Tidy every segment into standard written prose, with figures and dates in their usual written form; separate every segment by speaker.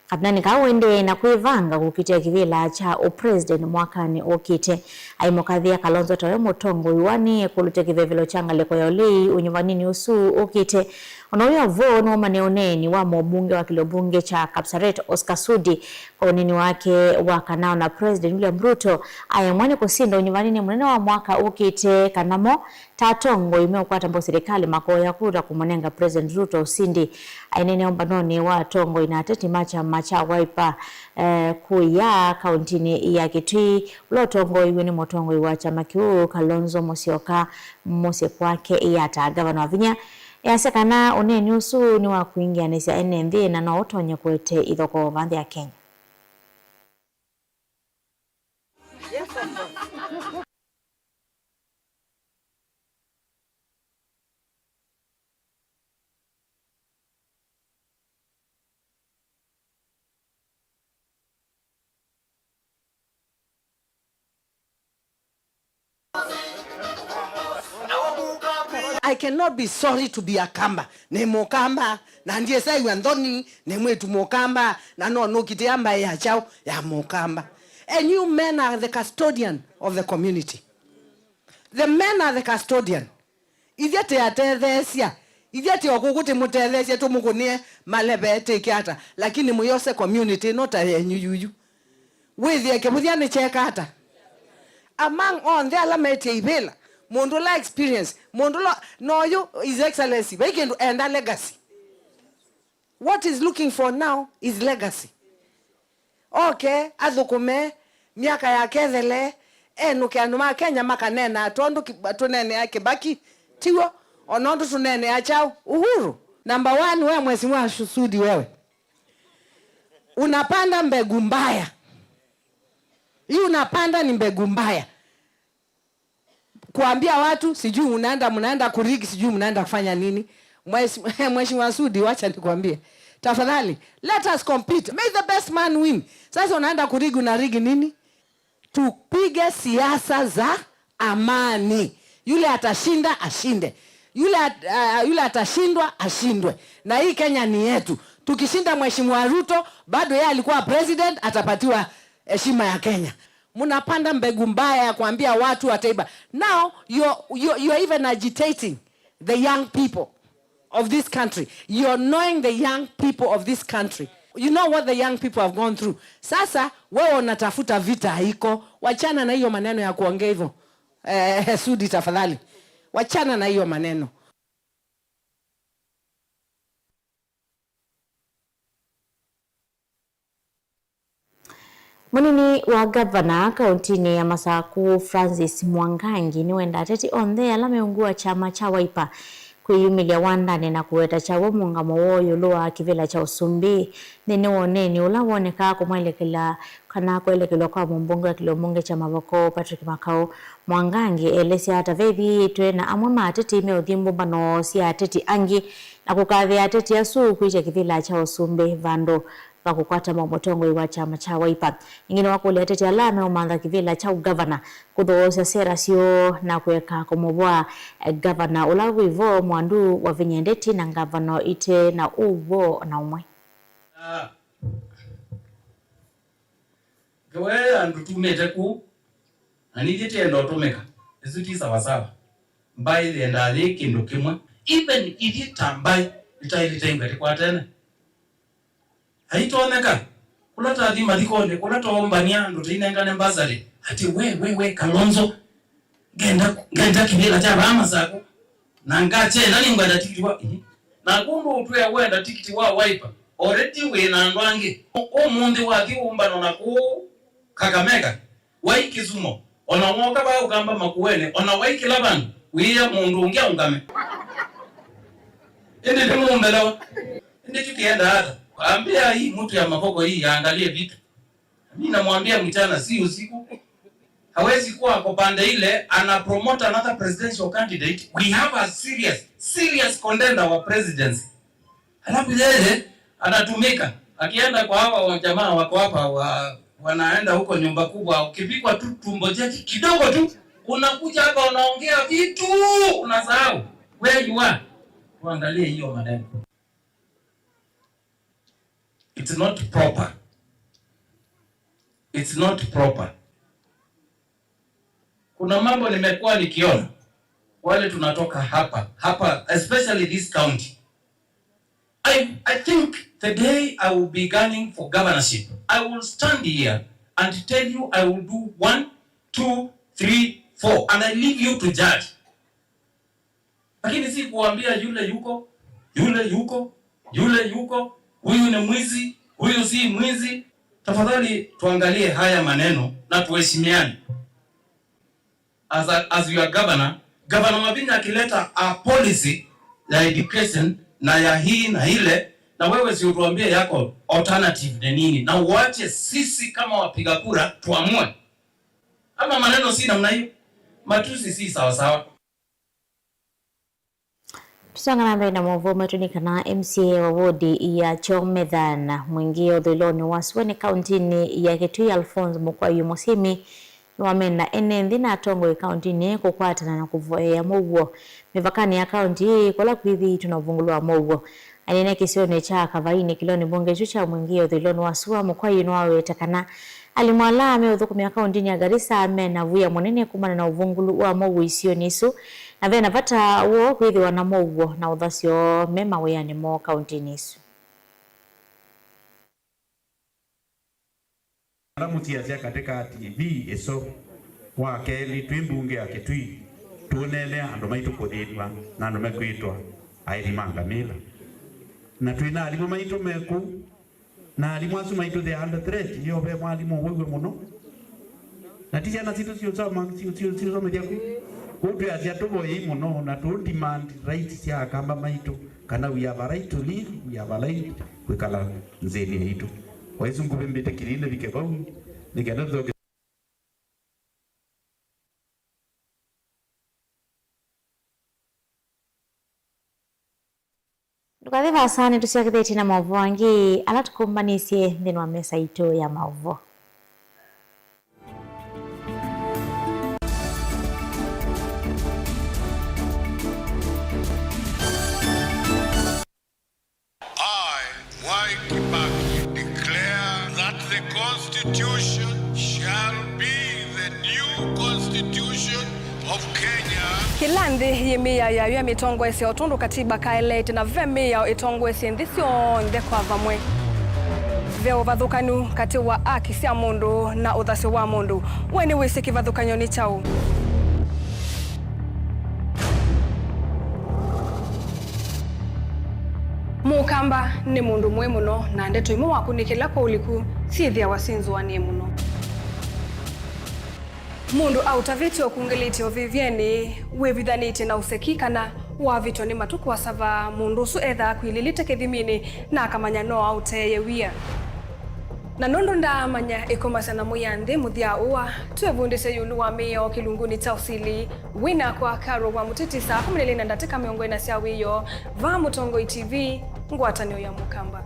Speaker 1: Kapnani kawende na kuivanga kukitia kivila cha upresident mwakani okite aimokathia Kalonzo tawe mutongo iwani kulute kivevelo changa leko ya olei unyumanini usu okite onoya vo no maneoneni wa mbunge wa kilobunge cha Kapsaret Oscar Sudi kwa unini wake wakanao na President William Ruto ayamwani kusinda unyumanini mnene wa mwaka okite kanamo tatongo imeukwata mbo serikali makoya kura kumonenga President Ruto usindi ainene ombanoni wa tongo inateti macha Wiper kuya kauntini ya Kitui ulotongo iwe ni motongo iwa chama kiu Kalonzo Musyoka mose kwake yata gavana wa Vinya yasekana uneni usu ni wa kuingia nesa NND na no otonya kwete ithoko bande ya Kenya.
Speaker 2: I cannot be sorry to be a Kamba. Ne mokamba na ndiye sai wandoni ne mwetu mokamba na no kitiamba ya chao ya mokamba. And you men are the custodian of the community. The men are the custodian. Idiate atethesia. Idiate okukuti mutethesia tu mukunie malebe tekiata. Lakini muyose community not a yuyu. With the kebudiane chekata. Among on the alamete ibela. Mondola experience. Mondola, no, you, His Excellency. We can end a legacy. What he's looking for now is legacy. Okay, azukume, miaka ya kezele, nuke anuma Kenya makanena, tondu tunene ya Kibaki, tiwa, onondo tunene ya chao, Uhuru. Number 1, wewe Mheshimiwa Sudi wewe. Unapanda mbegu mbaya. Hii unapanda ni mbegu mbaya. Kuambia watu sijui mnaenda kurigi sijui mnaenda kufanya nini. Mheshimiwa Sudi wacha nikwambie. Tafadhali let us compete. May the best man win. Sasa unaenda kurigi unarigi nini? Tupige siasa za amani. Yule atashinda ashinde. Yule atashindwa ashindwe. Na hii Kenya ni yetu. Tukishinda Mheshimiwa Ruto bado yeye alikuwa president atapatiwa heshima ya Kenya. Munapanda mbegu mbaya ya kuambia watu wataiba. Now you're even agitating the young people of this country. You're knowing the young people of this country. You know what the young people have gone through. Sasa wewe unatafuta vita haiko. Wachana na hiyo maneno ya kuongea hivyo. Sudi tafadhali. Wachana na hiyo maneno.
Speaker 1: Munini wa gavana kauntini ya Masaku Francis Mwangangi ni wenda teti onde alameungua chama cha Wiper kuyumilia wandane na kuweta chawo mungamo woyo loa kivila cha usumbi nene woneni ulawoneka kumwelekela kana kuelekela kwa mbunge wa kilobunge cha Mavoko Patrick Makau Mwangangi elesi hata vevi twena amwema ateti meudhimbu bano si ateti angi na kukadhi ateti yasu kuicha kivila cha usumbi vando pakukwata mamotongo iwa chama cha Wiper. Ingine wako uliatete alame umandha kivila cha ugavana kudhoosa sera sio na kuweka kumubwa gavana ulawu ivo mwandu wa vinyendeti na gavana ite na uvo na umwe.
Speaker 3: Kwe andu tumete ku anijite endo tumeka ezuti sawa mbai enda ali kindu kimwe even iditambai itailitenga kwa tena haitooneka kulata adi malikonde kulata ombania ndo tinengane mbazali ati we Kalonzo genda kibila cha rama zako na ngache nani ngada tikiti wa na kumbu utwe wenda tikiti wa Wiper already we na ndwange o mundi wa kiumbano na ku Kakamega wai Kisumu ona ngoka ba ugamba makuene ona wai Kilabani wiya mundu ungia ungame ende demo mbelewa ende tukienda hata ambia hii mtu ya Mavoko hii aangalie vitu. Mimi namwambia mchana si usiku. Hawezi kuwa kwa pande ile ana promote another presidential candidate. We have a serious contender wa presidency. Halafu yeye anatumika. Akienda kwa hawa jamaa wako hapa wanaenda huko nyumba kubwa ukipikwa tu tumbo jeki kidogo tu unakuja hapa unaongea vitu unasahau where you are. Tuangalie hiyo maneno. It's not proper. It's not proper. Kuna mambo nimekuwa nikiona wale tunatoka hapa especially this county. I think the day I will be gunning for governorship, I will stand here and tell you I will do 1, 2, 3, 4 and I leave you to judge. Lakini si kuambia yule yuko, huyu ni mwizi, huyu si mwizi. Tafadhali tuangalie haya maneno na tuheshimiane. As your governor Mabinya akileta a policy ya education na ya hii na ile, na wewe si utuambie yako alternative ni nini, na uache sisi kama wapiga kura tuamue. Ama maneno si namna hiyo, matusi si sawa sawa.
Speaker 1: Tusanga na mwovu metunika na MCA wa wodi ya Chomedhan mwingio dhiloni waswene kauntini ya Kitui Alphonse Mukwayu Musimi wamenda enendi na tongo kauntini kukwatana na kuvoea mugwo mivakani ya kaunti hii kola kwithi tunavungulwa mugwo anene kisione cha kavaini kiloni bunge chucha mwingio dhiloni waswa Mukwayu nwawe takana alimwala ameudhukumia kauntini ya Garissa amena vuya mwenene kumana na uvungulu wa mugwo isio nisu na vena pata uo kwithi wana mugwo na uthasio mema weyani mo kauntini isu.
Speaker 4: Mutiasia katika TV eso wa keli twimbunge ya Kitui tuonele ando maitu kuthitwa na ando mekwitwa airimanga mila na twina alimu maitu meku na alimu asu maitu the under threat yo be mwalimu wewe muno na tisha na situ sio sama sio media ku kutu ya sia tubo yi muno na tu demand right ya kamba maitu kana we have a right to live, we have a right kwikala nzeni yitu kwa hizo ngubembete kilinde vikebau nikadodho.
Speaker 1: Tukathiva asani tusiakitheti na maovu wangi ala tukumbanisie ndini wa mesa ito ya maovu.
Speaker 5: Constitution shall be the new constitution of Kenya.
Speaker 6: Kilandi yimia ya mitongo ese otundu katiba kaelete na vemi ya itongo ese ndisio ndekwa vamwe. Veo vathukanu kati wa aki sia mundu na uthasi wa mundu. Weni wisi kivadhukanyo ni chau. Mukamba ni mundu mwe muno na ndeto imu wakunikila kwa uliku sithia wasinzu wanie muno. Mundu autaviti okungeliti ovivyeni wevithaniti na usekikana wavito ni matuku wasava mundu su etha kuililite kithimini na akamanya no auteye wia. Na nondo ndamanya ikomasana muyandi muthia uwa tuevundise yulu wa mio kilunguni tausili wina kwa karo wa mutitisa kuminili na ndatika miongo ina sia wiyo va Mutongo TV ngwatanio ya Mukamba.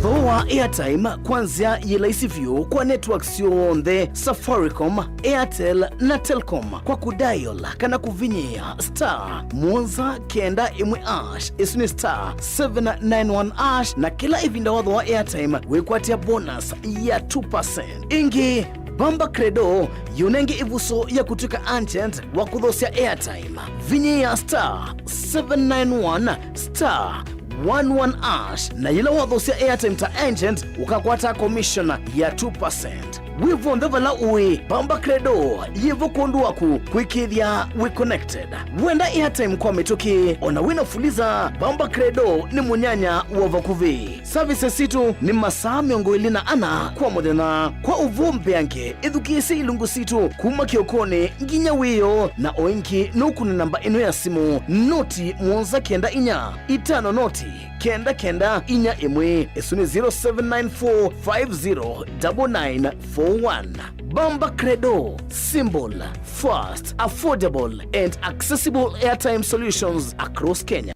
Speaker 7: Voa airtime kwanzia yilaisivyo kwa networks yonthe Safaricom, Airtel na Telcom kwa kudial kana kuvinyia *191# isuni *791# na kila ivinda watho wa airtime wekwatia bonus ya 2%. Ingi Bamba Credo yunenge ivuso ya kutuka agent wa kudhosia airtime vinyia *791 11# na yila wathosia airtime ta agent ukakwata commission ya 2%. Wivo ndhevala uwi Bamba Credo yivo kondu waku kwikithia we connected. Wenda airtime kwa mitoki ona wina fuliza Bamba Credo ni munyanya wa vakuvi. Services situ ni masaa 24 kwa modena kwa uvumbe yanke idhukiisi ilungu situ kuma kiokone nginya wiyo na oinki nukuni namba ino ya simu noti 19 itano noti kenda inya imwe esuni 0794509941. Bamba Credo, symbol, fast, affordable and accessible airtime solutions across Kenya.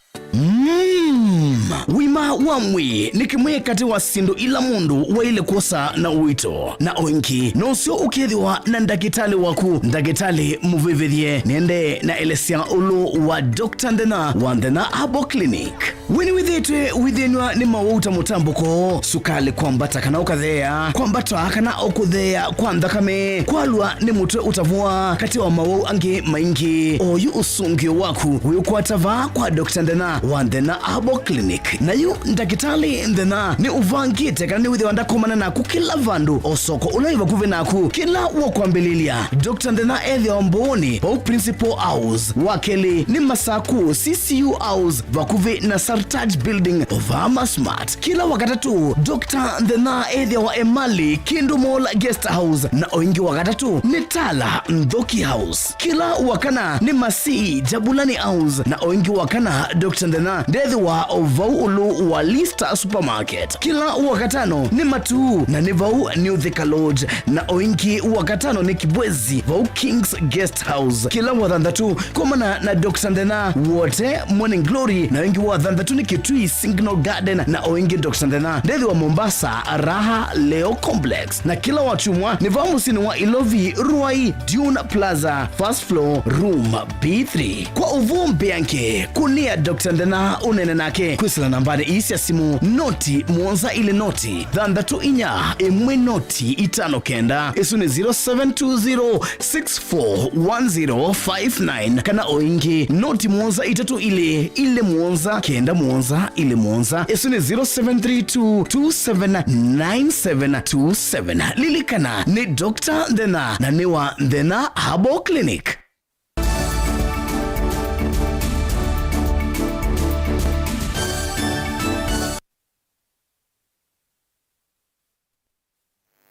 Speaker 7: Wima wamwi ni kimwe kati wa sindu ila mundu wa ile kosa na uito na oinki no usio ukethiwa na ndagitali waku ndagitali muvivithie nende na elesia ulu wa Dr. Ndena wa Ndena Herbal Clinic. Wini withitwe withinwa ni mawuta mutambuko sukali kwambata kana ukathea kwambata kana ukuthea kwa ndakame kwalwa ni mutwe utavua kati wa mawu angi maingi oyu usungio waku huyu kwa tava kwa Dr. Ndena wa Ndena Herbal Clinic na yu ndagitali Ndena ni uvangite kana ni withiwa ndakomana naku kila vandu osoko ulaiva kuve naku kila wakwambililia. Dr. Ndena ethi omboni pau Principal House wakeli ni masaku CCU House vakuve na Sartaj Building Ovama Smart kila wakatatu. Dr. Ndena ethi wa Emali Kindu Mall Guest House na oingi wakatatu ni Tala Mdhoki House kila wakana ni Masi Jabulani House na oingi wakana. Dr. Ndena ndethi wa ovau ulu wa Lista Supermarket kila wakatano ni Matu na ni vau New Thika Lodge na oingi wakatano ni Kibwezi vau Kings Guest House kila wathandatu komana na Dr. Ndena wote Morning Glory na oingi wathandatu ni Kitui Signal Garden na oingi Dr. Ndena ndethi wa Mombasa Raha Leo Complex na kila wachumwa ni vau musini wa Ilovi Ruai Dune Plaza first floor room B3 kwa uvumbi yanke kunia Dr. Ndena unene nake kwisila nambari isi ya simu noti muonza ile noti thandatu inya imwe noti itano kenda isu ni 0720641059 kana oingi noti muonza itatu ile muonza kenda muonza ile muonza isu ni 0732279727 lilikana ni Dr. Ndena na niwa Ndena Herbal Clinic.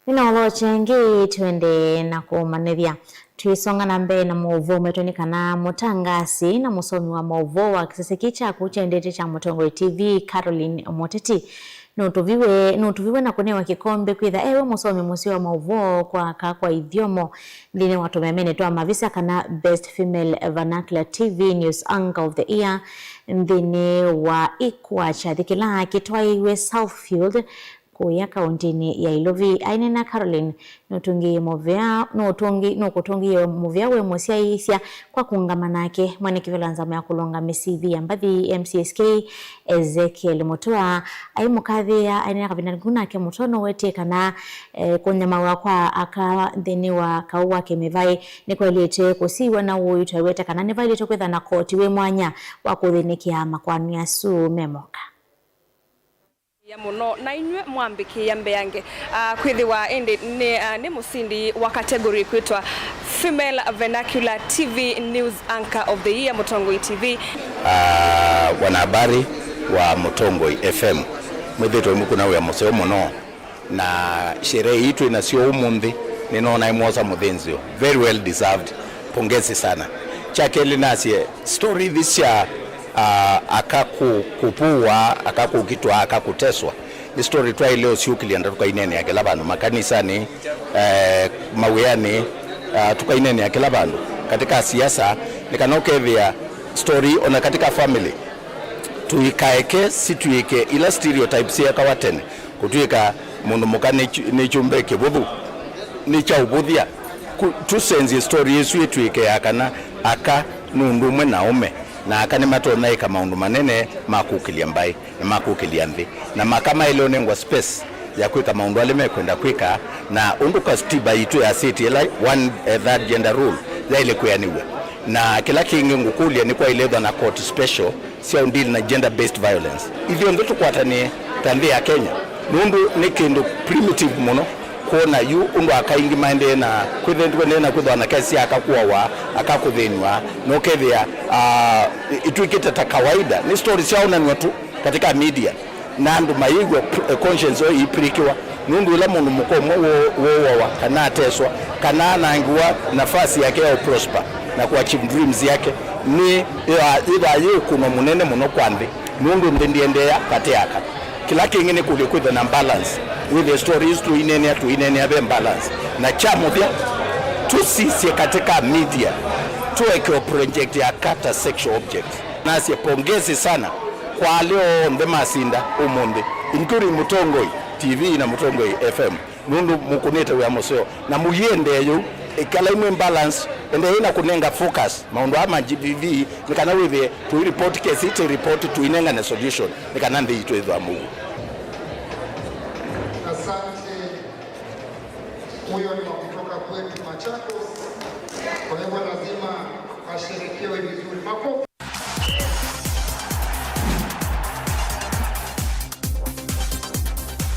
Speaker 1: Ninawalochengi twende na kumanithia tuisonga na mbele na mauvo metunikana mutangasi na musomi wa mauvo wa kisasiki cha kuchendete cha Mutongoi TV Caroline Moteti nutuviwe na kunewa kikombe kwitha ewe musomi musio wa mauvo kwa idiomo ndine watumemene toa mavisa kana Best Female Vernacular TV News Anchor of the Year ndine wa ikwacha thikila kitwa iwe Southfield kuya kauntini ya Ilovi ainena Caroline nutungi movia we mosia isya kwa kungamanake mwane kivelanza ya kulonga misivi ya mbathi MCSK Ezekiel Mutua aimukathia ainena kabina guna ke mutono wete kana kunyama wakwa aka theni wa kauwa kemevai nikwelete kusiwa na uyu wete kana nevai kwetha na koti we mwanya wa kuthinikia makwani ya su memoka
Speaker 6: ya muno na inywe mwambiki ya mbeyange kwithiwa indi ni musindi wa category kwitwa Female Vernacular TV News Anchor of the Year Mutongoi TV.
Speaker 8: Wanahabari wa Mutongoi FM mwithitwe mukuna wa museo muno na sherehe itu inasio umundi ninona imwoza muthinzio very well deserved. Pongezi sana chakeli nasie story this year akakupua akakukitwa akakuteswa ni story twa leo siukilianda tukainene yake labano makanisani mawiyani tukainene yake labano katika siasa nikanokethia story ona katika family tuikaeke situike ila stereotypes ya kawatene kutuika mundu mukane ni chumbe kibuthu ni cha ubuthia tusenzi story yesu yetuike akana aka nundu mwe naume na akane matona ika maundu manene makukilia mbai na makukilia mbi na makama ile onengwa space ya kuika maundu alime kwenda kuika na unduka stiba itu ya city like one third gender rule ya ile kuyaniwe na kila kingi ngukulia ni kwa ile na court special si undili na gender based violence hivyo ndo tukwatani tandhi ya Kenya nundu ni kindu primitive muno kuona yu undu akaingi maende na kwithendwe na kwithwa na kesi akakuwa wa akakuthinwa no kethia ituikite ta kawaida ni stories yao na watu katika media na ndu maigwa conscience ipirikiwa nundu ila mundu mukomo wo kana ateswa kana anaingwa nafasi yake ya prosper na ku achieve dreams yake ni ila yukuno munene muno kwandi nundu ndiendea kateaka kila kingine kulikuwa na balance with the stories to inene have balance na chamo pia tusisi katika media tuweke project ya kata sexual objects na pongezi sana kwa leo ndhe masinda umundi including Mutongoi TV na Mutongoi FM nundu mukunete wa museo na muyendeyo ikala imwe balance ende ina kunenga focus maundu ama GBV nikana withi tu report case ite report tu inenga na solution nikana ndi itu ithwa Mungu.
Speaker 9: Asante. Huyo ni kutoka kwetu Machakos, kwa hivyo lazima asherekewe vizuri. Makofi.